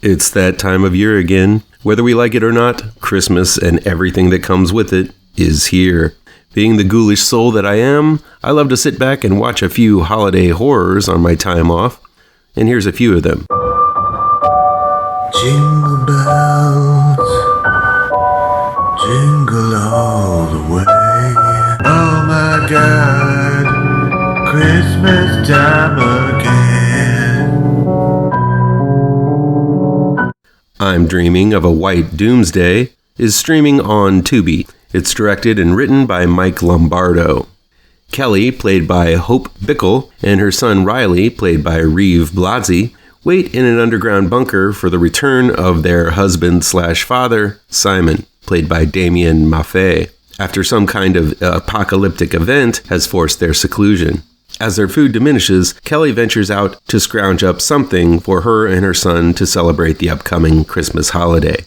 It's that time of year again. Whether we like it or not, Christmas and everything that comes with it is here. Being the ghoulish soul that I am, I love to sit back and watch a few holiday horrors on my time off. And here's a few of them. Jingle bells, jingle all the way. Oh my God, Christmas time again. I'm Dreaming of a White Doomsday is streaming on Tubi. It's directed and written by Mike Lombardo. Kelly, played by Hope Bickle, and her son Riley, played by Reeve Blasi, wait in an underground bunker for the return of their husband/father, Simon, played by Damien Maffei, after some kind of apocalyptic event has forced their seclusion. As their food diminishes, Kelly ventures out to scrounge up something for her and her son to celebrate the upcoming Christmas holiday.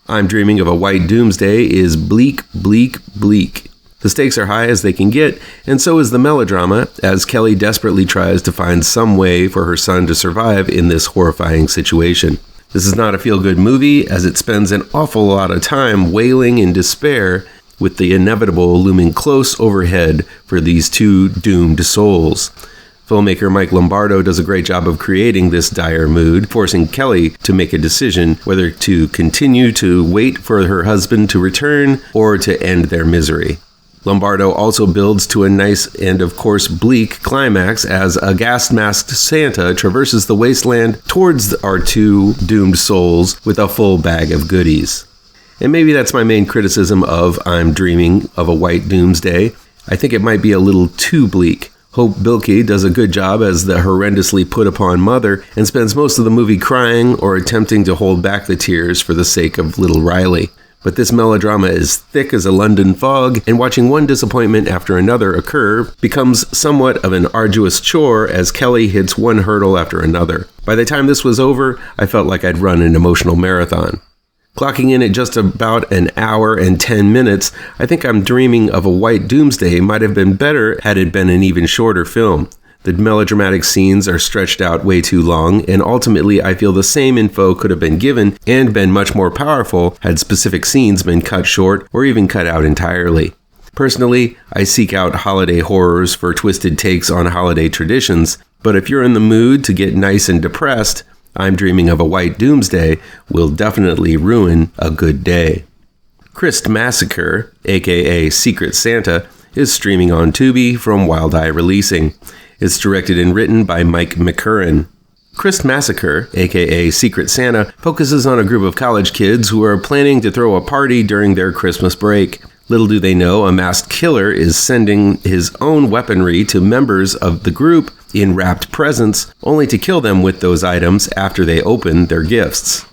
I'm Dreaming of a White Doomsday is bleak, bleak, bleak. The stakes are high as they can get, and so is the melodrama, as Kelly desperately tries to find some way for her son to survive in this horrifying situation. This is not a feel-good movie, as it spends an awful lot of time wailing in despair, with the inevitable looming close overhead for these two doomed souls. Filmmaker Mike Lombardo does a great job of creating this dire mood, forcing Kelly to make a decision whether to continue to wait for her husband to return or to end their misery. Lombardo also builds to a nice and, of course, bleak climax as a gas-masked Santa traverses the wasteland towards our two doomed souls with a full bag of goodies. And maybe that's my main criticism of I'm Dreaming of a White Doomsday. I think it might be a little too bleak. Hope Bilke does a good job as the horrendously put-upon mother and spends most of the movie crying or attempting to hold back the tears for the sake of little Riley. But this melodrama is thick as a London fog, and watching one disappointment after another occur becomes somewhat of an arduous chore as Kelly hits one hurdle after another. By the time this was over, I felt like I'd run an emotional marathon. Clocking in at just about an hour and 10 minutes, I think I'm Dreaming of a White Doomsday might have been better had it been an even shorter film. The melodramatic scenes are stretched out way too long, and ultimately I feel the same info could have been given and been much more powerful had specific scenes been cut short or even cut out entirely. Personally, I seek out holiday horrors for twisted takes on holiday traditions, but if you're in the mood to get nice and depressed, I'm Dreaming of a White Doomsday will definitely ruin a good day. CHRISTMASSACRE, aka Secret Santa, is streaming on Tubi from Wild Eye Releasing. It's directed and written by Mike McMurran. CHRISTMASSACRE, aka Secret Santa, focuses on a group of college kids who are planning to throw a party during their Christmas break. Little do they know, a masked killer is sending his own weaponry to members of the group in wrapped presents, only to kill them with those items after they open their gifts.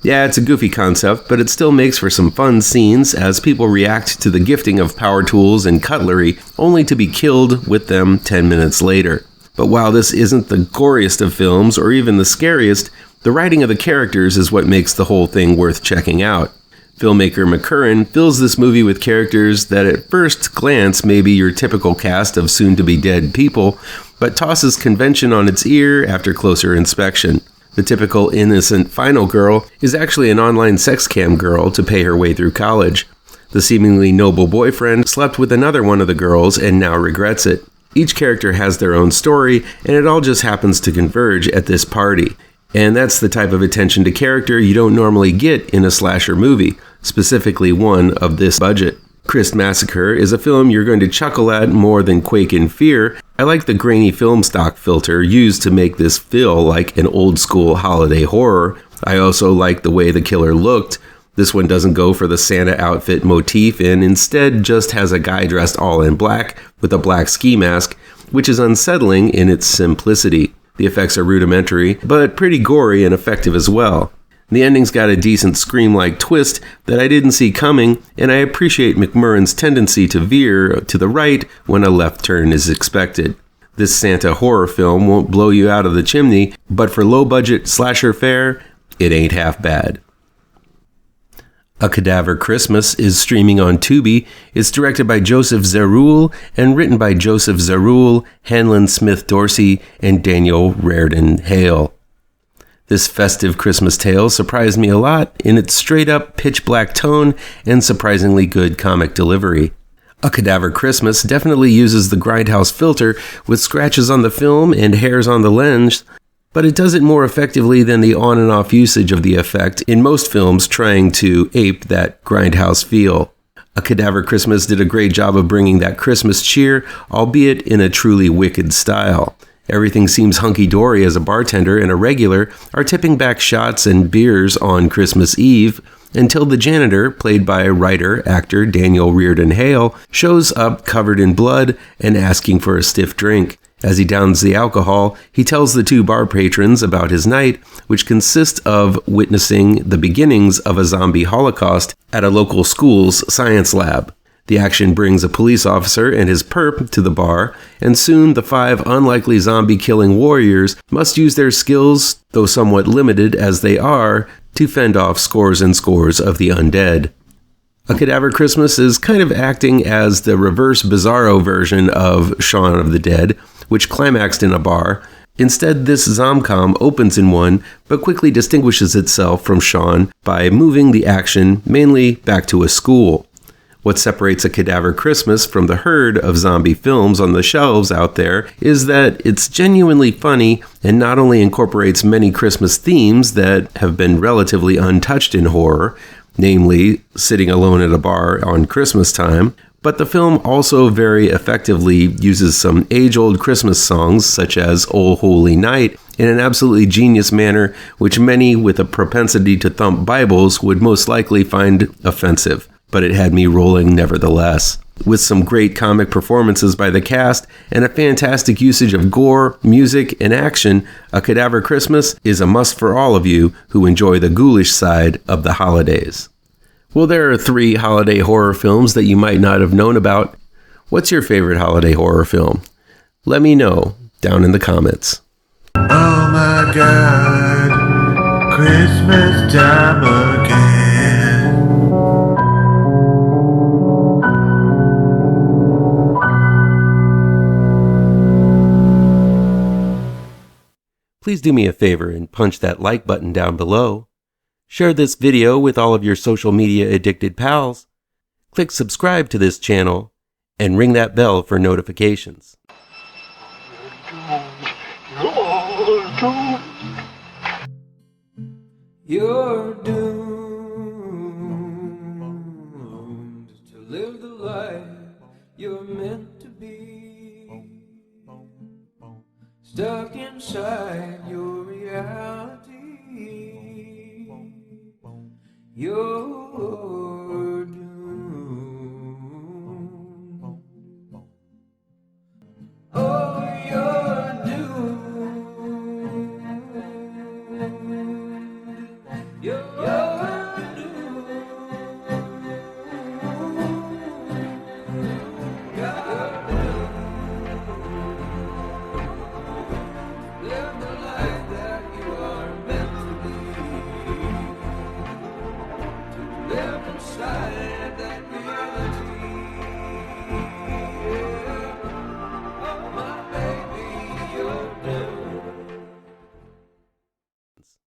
Yeah, it's a goofy concept, but it still makes for some fun scenes as people react to the gifting of power tools and cutlery, only to be killed with them 10 minutes later. But while this isn't the goriest of films, or even the scariest, the writing of the characters is what makes the whole thing worth checking out. Filmmaker McMurran fills this movie with characters that at first glance may be your typical cast of soon-to-be-dead people, but tosses convention on its ear after closer inspection. The typical innocent final girl is actually an online sex cam girl to pay her way through college. The seemingly noble boyfriend slept with another one of the girls and now regrets it. Each character has their own story, and it all just happens to converge at this party. And that's the type of attention to character you don't normally get in a slasher movie, specifically one of this budget. CHRISTMASSACRE is a film you're going to chuckle at more than quake in fear. I like the grainy film stock filter used to make this feel like an old school holiday horror. I also like the way the killer looked. This one doesn't go for the Santa outfit motif and instead just has a guy dressed all in black with a black ski mask, which is unsettling in its simplicity. The effects are rudimentary, but pretty gory and effective as well. The ending's got a decent scream-like twist that I didn't see coming, and I appreciate McMurran's tendency to veer to the right when a left turn is expected. This Santa horror film won't blow you out of the chimney, but for low-budget slasher fare, it ain't half bad. A Cadaver Christmas is streaming on Tubi. It's directed by Joseph Zerull and written by Joseph Zerull, Hanlon Smith-Dorsey, and Daniel Rairden-Hale. This festive Christmas tale surprised me a lot in its straight-up pitch-black tone and surprisingly good comic delivery. A Cadaver Christmas definitely uses the grindhouse filter with scratches on the film and hairs on the lens, but it does it more effectively than the on and off usage of the effect in most films trying to ape that grindhouse feel. A Cadaver Christmas did a great job of bringing that Christmas cheer, albeit in a truly wicked style. Everything seems hunky-dory as a bartender and a regular are tipping back shots and beers on Christmas Eve, until the janitor, played by writer-actor Daniel Rairden-Hale, shows up covered in blood and asking for a stiff drink. As he downs the alcohol, he tells the two bar patrons about his night, which consists of witnessing the beginnings of a zombie holocaust at a local school's science lab. The action brings a police officer and his perp to the bar, and soon the 5 unlikely zombie-killing warriors must use their skills, though somewhat limited as they are, to fend off scores and scores of the undead. A Cadaver Christmas is kind of acting as the reverse Bizarro version of Shaun of the Dead, which climaxed in a bar. Instead, this zomcom opens in one, but quickly distinguishes itself from Shaun by moving the action mainly back to a school. What separates A Cadaver Christmas from the herd of zombie films on the shelves out there is that it's genuinely funny and not only incorporates many Christmas themes that have been relatively untouched in horror, namely sitting alone at a bar on Christmas time, but the film also very effectively uses some age-old Christmas songs such as "O Holy Night" in an absolutely genius manner which many with a propensity to thump Bibles would most likely find offensive. But it had me rolling nevertheless. With some great comic performances by the cast and a fantastic usage of gore, music, and action, A Cadaver Christmas is a must for all of you who enjoy the ghoulish side of the holidays. Well, there are 3 holiday horror films that you might not have known about. What's your favorite holiday horror film? Let me know down in the comments. Oh my God, Christmas time again. Please do me a favor and punch that like button down below. Share this video with all of your social media addicted pals. Click subscribe to this channel and ring that bell for notifications. You're doomed to live the life you're meant to be. Stuck inside your reality. You're doomed. Oh, you're doomed. You're doomed. Live the life that you are meant to be. To live inside